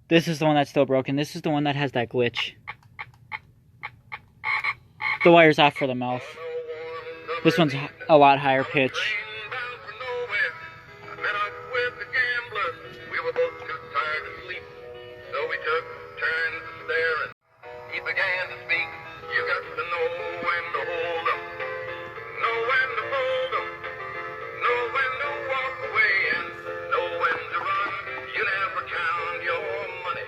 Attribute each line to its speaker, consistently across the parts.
Speaker 1: This is the one that's still broken. This is the one that has that glitch. The wire's off for the mouth. This one's a lot higher pitch.
Speaker 2: He began to speak. You got to know when to hold 'em, know when to fold 'em, know when to walk away, and know when to run. You never count your money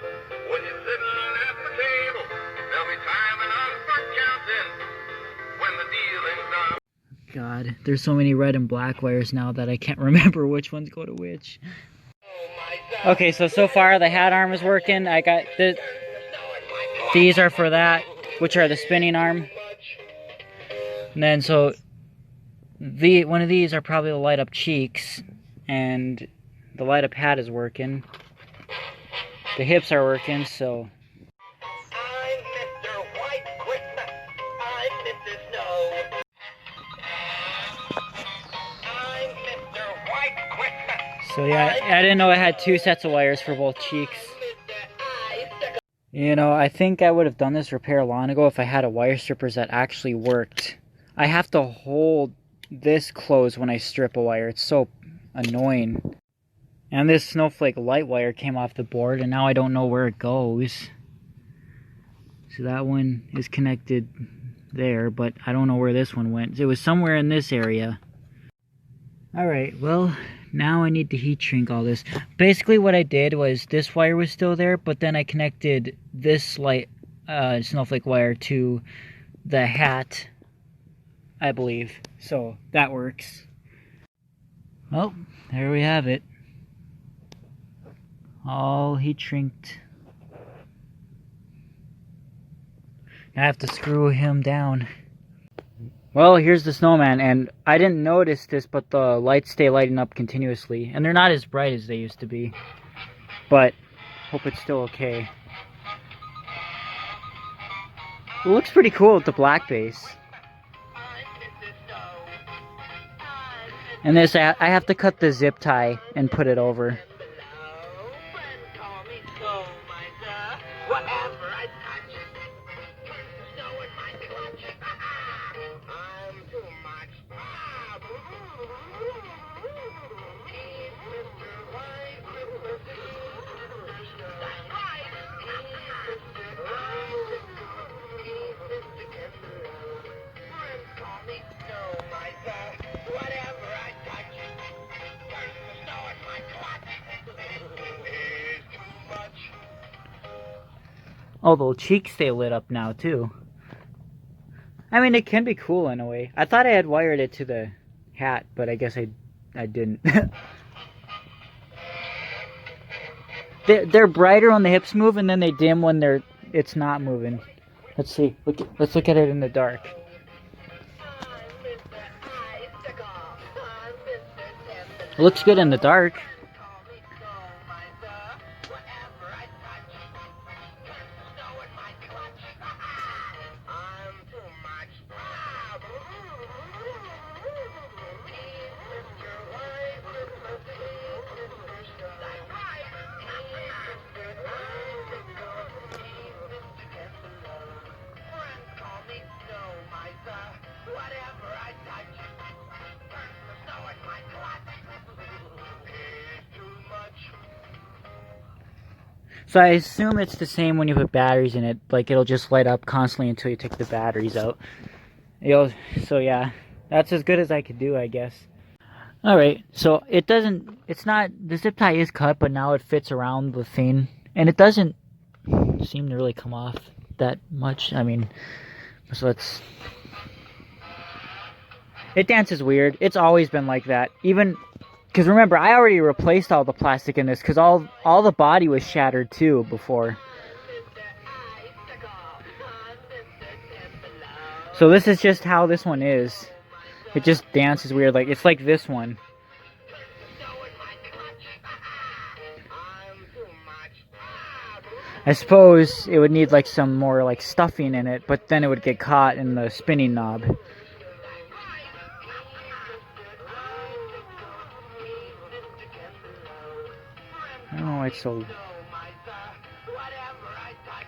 Speaker 2: when you're sitting at the table. There'll be time enough for counting when the dealing's done.
Speaker 1: God, there's so many red and black wires now that I can't remember which ones go to which. Okay, so far the hat arm is working. I got these are for that, which are the spinning arm. And then so one of these are probably the light up cheeks, and the light up hat is working. The hips are working, so.
Speaker 2: I'm Mr. White Christmas. I'm Mr. Snow. I'm Mr. White Christmas.
Speaker 1: So yeah, I didn't know I had two sets of wires for both cheeks. You know, I think I would have done this repair long ago if I had a wire strippers that actually worked. I have to hold this closed when I strip a wire. It's so annoying. And this snowflake light wire came off the board, and now I don't know where it goes. So that one is connected there, but I don't know where this one went. It was somewhere in this area. Alright, well, now I need to heat shrink all this. Basically what I did was this wire was still there, but then I connected this light snowflake wire to the hat, I believe. So that works. Well, there we have it. All heat shrinked. I have to screw him down. Well, here's the snowman, and I didn't notice this, but the lights stay lighting up continuously. And they're not as bright as they used to be. But, hope it's still okay. It looks pretty cool with the black base. And this, I have to cut the zip tie and put it over. Oh, the cheeks stay lit up now, too. I mean, it can be cool in a way. I thought I had wired it to the hat, but I guess I didn't. They're brighter when the hips move, and then they dim when it's not moving. Let's see. Let's look at it in the dark. It looks good in the dark. So I assume it's the same when you put batteries in it. Like, it'll just light up constantly until you take the batteries out. So yeah, that's as good as I could do, I guess. Alright, so the zip tie is cut, but now it fits around the thing. And it doesn't seem to really come off that much. I mean, so it dances weird. It's always been like that. Even, because remember, I already replaced all the plastic in this, because all the body was shattered too before. So this is just how this one is. It just dances weird. Like, it's like this one. I suppose it would need like some more like stuffing in it, but then it would get caught in the spinning knob. I don't know why it's so...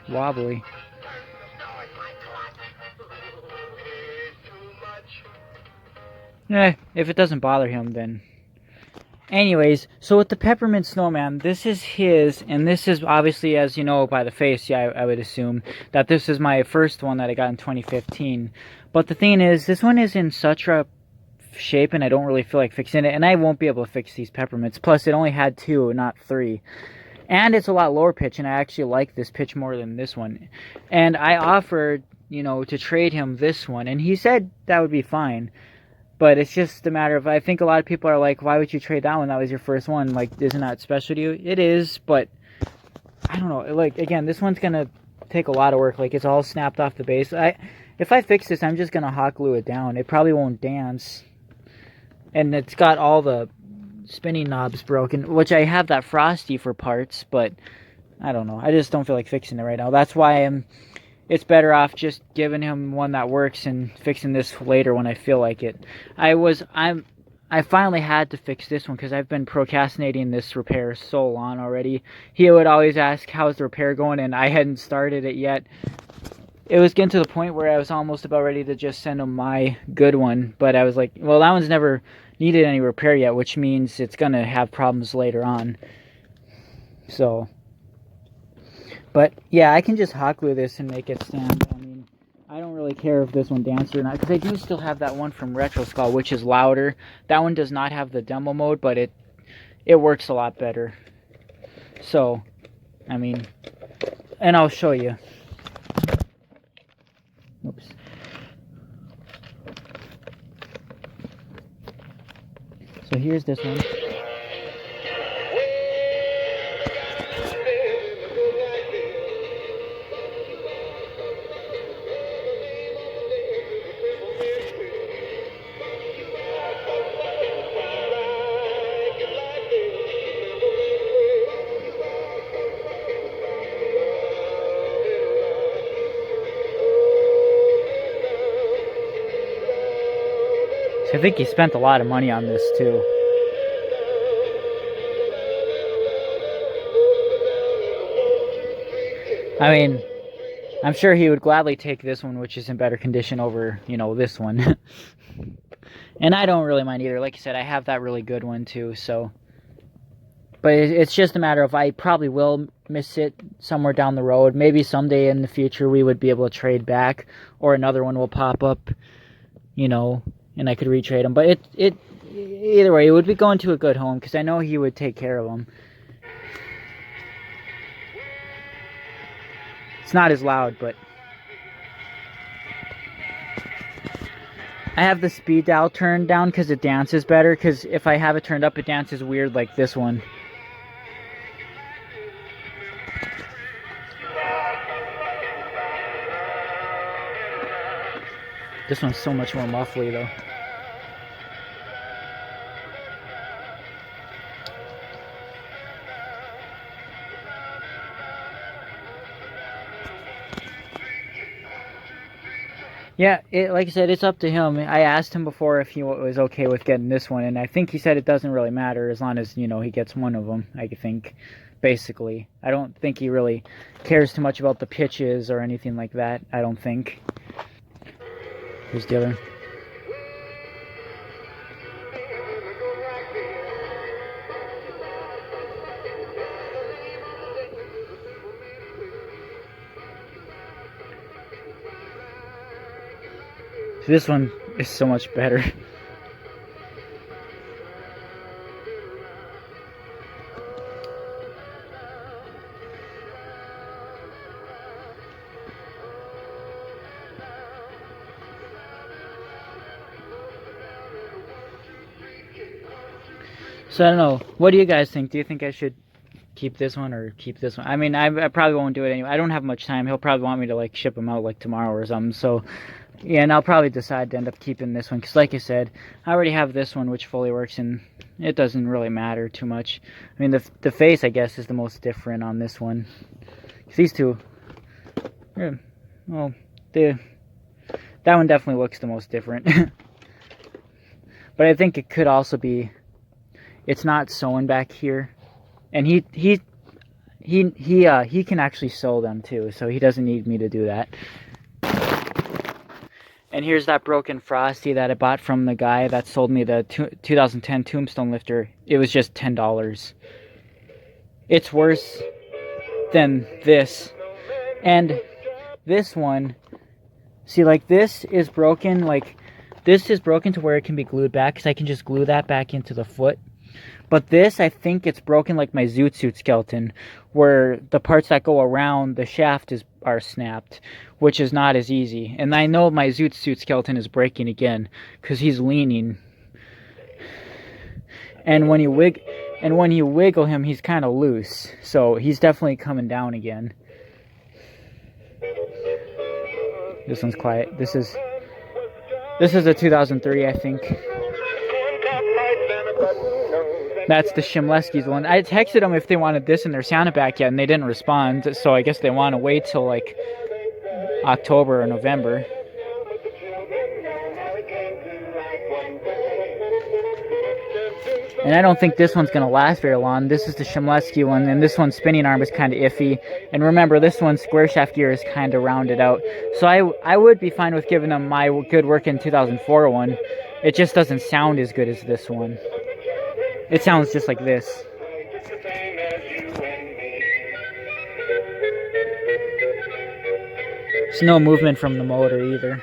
Speaker 1: wobbly. If it doesn't bother him, then. Anyways, so with the peppermint snowman, this is his, and this is obviously, as you know by the face, yeah, I would assume that this is my first one that I got in 2015. But the thing is, this one is in such a shape, and I don't really feel like fixing it, and I won't be able to fix these peppermints. Plus, it only had 2, not 3. And it's a lot lower pitch, and I actually like this pitch more than this one. And I offered, to trade him this one, and he said that would be fine. But it's just a matter of, I think a lot of people are like, why would you trade that one? That was your first one. Like, isn't that special to you? It is, but I don't know. Like, again, this one's going to take a lot of work. Like, it's all snapped off the base. If I fix this, I'm just going to hot glue it down. It probably won't dance. And it's got all the spinning knobs broken, which I have that Frosty for parts, but I don't know. I just don't feel like fixing it right now. That's why it's better off just giving him one that works and fixing this later when I feel like it. I finally had to fix this one because I've been procrastinating this repair so long already. He would always ask, how's the repair going? And I hadn't started it yet. It was getting to the point where I was almost about ready to just send him my good one. But I was like, well, that one's never needed any repair yet, which means it's going to have problems later on. So... But, yeah, I can just hot glue this and make it stand. I mean, I don't really care if this one dances or not, because I do still have that one from Retro Skull, which is louder. That one does not have the demo mode, but it works a lot better. So, I mean, and I'll show you. Oops. So here's this one. So I think he spent a lot of money on this too. I mean, I'm sure he would gladly take this one, which is in better condition, over, this one. And I don't really mind either. Like I said, I have that really good one too, so. But it's just a matter of, I probably will miss it somewhere down the road. Maybe someday in the future we would be able to trade back, or another one will pop up, and I could retrade them. But either way, it would be going to a good home, because I know he would take care of them. It's not as loud, but I have the speed dial turned down because it dances better, because if I have it turned up, it dances weird like this one. This one's so much more muffly though. Yeah, like I said, it's up to him. I asked him before if he was okay with getting this one, and I think he said it doesn't really matter as long as, he gets one of them, I think, basically. I don't think he really cares too much about the pitches or anything like that, I don't think. Here's the other. This one is so much better. So I don't know. What do you guys think? Do you think I should keep this one or keep this one? I mean, I probably won't do it anyway. I don't have much time. He'll probably want me to ship him out tomorrow or something. So yeah, and I'll probably decide to end up keeping this one, because like I said, I already have this one which fully works, and it doesn't really matter too much. I mean, the face, I guess, is the most different on this one. These two, well, that one definitely looks the most different. But I think it could also be, it's not sewn back here, and he he can actually sew them too, so he doesn't need me to do that. And here's that broken Frosty that I bought from the guy that sold me the 2010 Tombstone lifter. It was just $10. It's worse than this. And this one, see, like, this is broken. Like, this is broken to where it can be glued back, because I can just glue that back into the foot. But this, I think it's broken like my Zoot Suit skeleton, where the parts that go around the shaft are snapped, which is not as easy. And I know my Zoot Suit skeleton is breaking again, because he's leaning. And when you wiggle him, he's kind of loose. So he's definitely coming down again. This one's quiet. This is a 2003, I think. That's the Shimleskis one. I texted them if they wanted this in their Santa back yet, and they didn't respond. So I guess they want to wait till like October or November. And I don't think this one's going to last very long. This is the Shimleski one, and this one's spinning arm is kind of iffy. And remember, this one's square shaft gear is kind of rounded out. So I would be fine with giving them my good work in 2004 one. It just doesn't sound as good as this one. It sounds just like this. There's no movement from the motor either.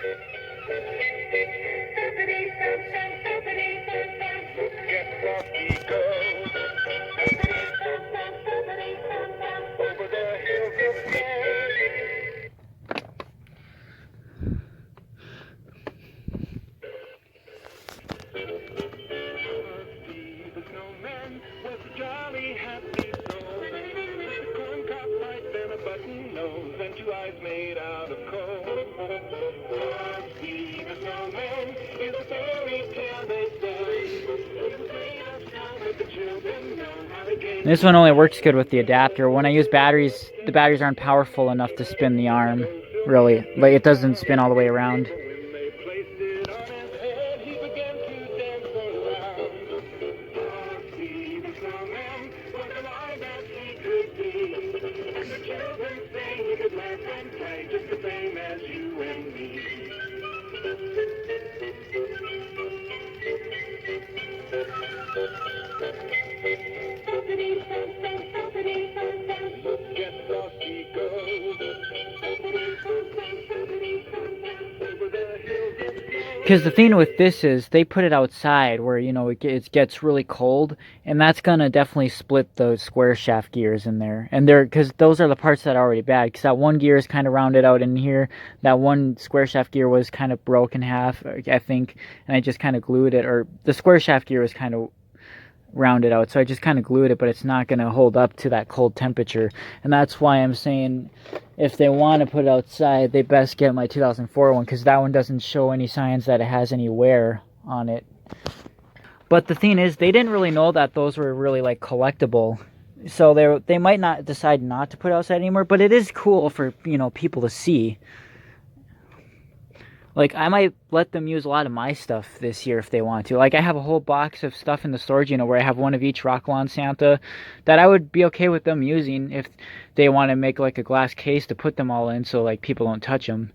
Speaker 1: This one only works good with the adapter. When I use batteries, the batteries aren't powerful enough to spin the arm, really. Like, it doesn't spin all the way around. Because the thing with this is they put it outside where, you know, it gets really cold, and that's going to definitely split those square shaft gears in there. And because those are the parts that are already bad, because that one gear is kind of rounded out in here. That one square shaft gear was kind of broken in half, I think, and I just kind of glued it. Or the square shaft gear was kind of rounded out, so I just kind of glued it, but it's not going to hold up to that cold temperature. And that's why I'm saying if they want to put it outside, they best get my 2004 one, because that one doesn't show any signs that it has any wear on it. But the thing is, they didn't really know that those were really like collectible, so they might not decide not to put it outside anymore. But it is cool for, you know, people to see. Like, I might let them use a lot of my stuff this year if they want to. Like, I have a whole box of stuff in the storage, you know, where I have one of each Rockalon Santa that I would be okay with them using if they want to make, like, a glass case to put them all in so, like, people don't touch them.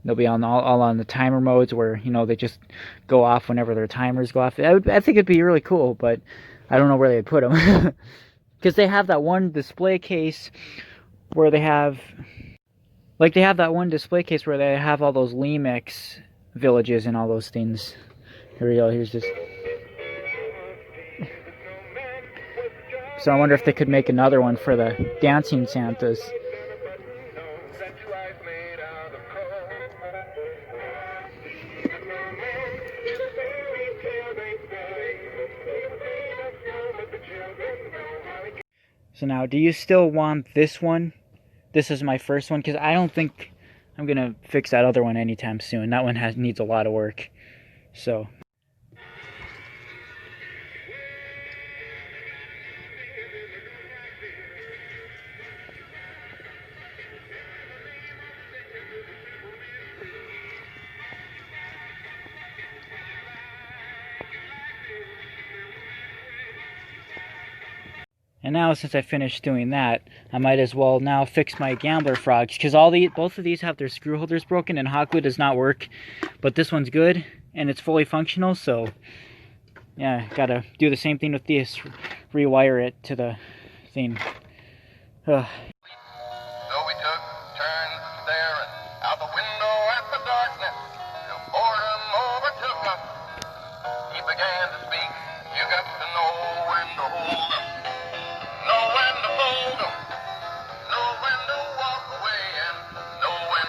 Speaker 1: They'll be all on the timer modes where, you know, they just go off whenever their timers go off. I think it'd be really cool, but I don't know where they'd put them. Because they have that one display case where they have... Like, they have that one display case where they have all those Lemix villages and all those things. Here we go, here's this. So I wonder if they could make another one for the dancing Santas. So now, do you still want this one? This is my first one, because I don't think I'm going to fix that other one anytime soon. That one needs a lot of work. So... And now, since I finished doing that, I might as well now fix my gambler frogs, because both of these have their screw holders broken and hot glue does not work. But this one's good and it's fully functional, so yeah, gotta do the same thing with this, rewire it to the thing. Ugh.
Speaker 2: So we took turns staring out the window at the darkness till boredom overtook us. He began to speak. You got to know when to hold 'em, know when to fold 'em, know when to walk away, and know when.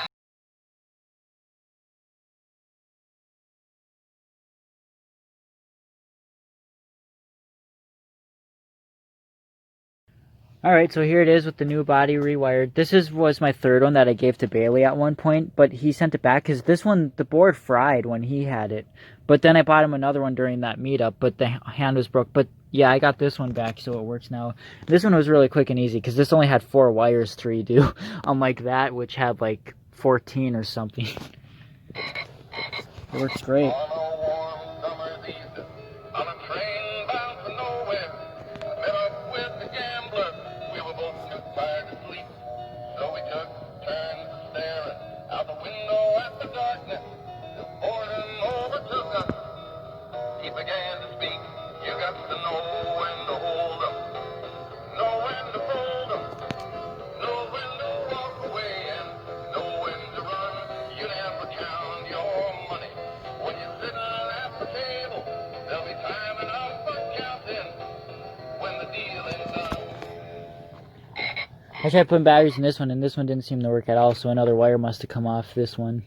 Speaker 1: Alright, so here it is with the new body rewired. This was my third one that I gave to Bailey at one point, but he sent it back because this one, the board fried when he had it. But then I bought him another one during that meetup, but the hand was broke. But yeah, I got this one back, so it works now. This one was really quick and easy because this only had 4 wires to redo, unlike that, which had like 14 or something. It works great.
Speaker 2: On a warm summer's evening, on a train bound for nowhere, I met up with the gambler. We were both too tired to sleep, so we took turns staring out the window at the darkness till boredom overtook us. He began to speak. You got to know when to hold 'em, know when to fold 'em, know when to walk away, and know when to run. You never count your money when you're sitting at the table. There'll be time enough for counting when the deal is done.
Speaker 1: I tried putting batteries in this one, and this one didn't seem to work at all, so another wire must have come off this one.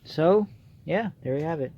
Speaker 1: So, yeah, there you have it.